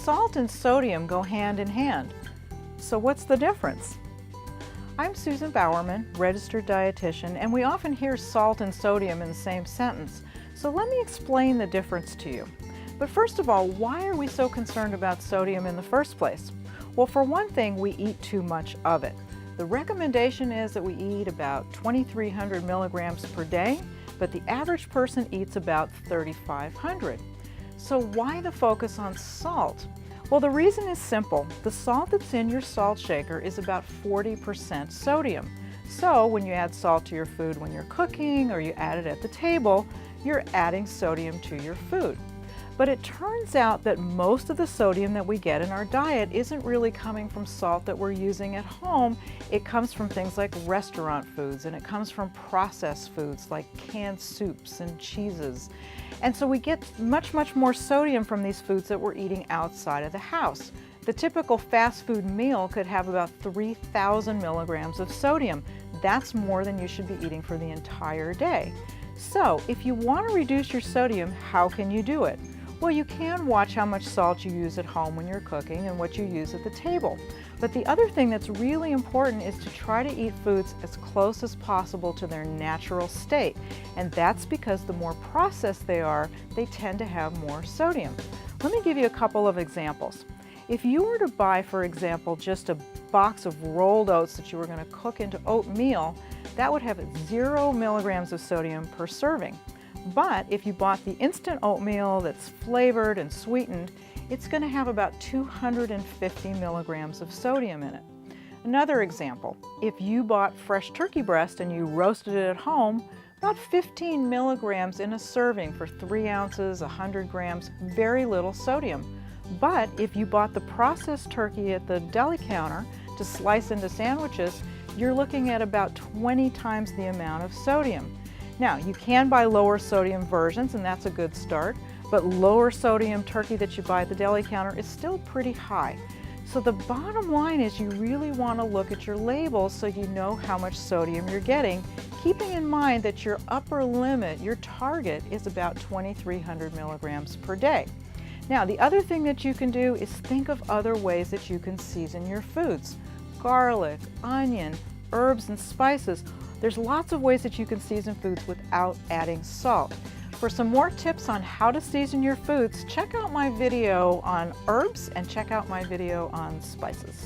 Salt and sodium go hand in hand. So what's the difference? I'm Susan Bowerman, registered dietitian, and we often hear salt and sodium in the same sentence. So let me explain the difference to you. But first of all, why are we so concerned about sodium in the first place? Well, for one thing, we eat too much of it. The recommendation is that we eat about 2,300 milligrams per day, but the average person eats about 3,500. So why the focus on salt? Well, the reason is simple. The salt that's in your salt shaker is about 40% sodium. So when you add salt to your food when you're cooking or you add it at the table, you're adding sodium to your food. But it turns out that most of the sodium that we get in our diet isn't really coming from salt that we're using at home. It comes from things like restaurant foods, and it comes from processed foods like canned soups and cheeses. And so we get much more sodium from these foods that we're eating outside of the house. The typical fast food meal could have about 3,000 milligrams of sodium. That's more than you should be eating for the entire day. So if you want to reduce your sodium, how can you do it? Well, you can watch how much salt you use at home when you're cooking and what you use at the table. But the other thing that's really important is to try to eat foods as close as possible to their natural state. And that's because the more processed they are, they tend to have more sodium. Let me give you a couple of examples. If you were to buy, for example, just a box of rolled oats that you were going to cook into oatmeal, that would have 0 milligrams of sodium per serving. But if you bought the instant oatmeal that's flavored and sweetened, it's going to have about 250 milligrams of sodium in it. Another example, if you bought fresh turkey breast and you roasted it at home, about 15 milligrams in a serving for 3 ounces, 100 grams, very little sodium. But if you bought the processed turkey at the deli counter to slice into sandwiches, you're looking at about 20 times the amount of sodium. Now, you can buy lower sodium versions, and that's a good start, but lower sodium turkey that you buy at the deli counter is still pretty high. So the bottom line is you really want to look at your labels so you know how much sodium you're getting, keeping in mind that your upper limit, your target, is about 2,300 milligrams per day. Now, the other thing that you can do is think of other ways that you can season your foods. Garlic, onion, herbs, and spices. There's lots of ways that you can season foods without adding salt. For some more tips on how to season your foods, check out my video on herbs and check out my video on spices.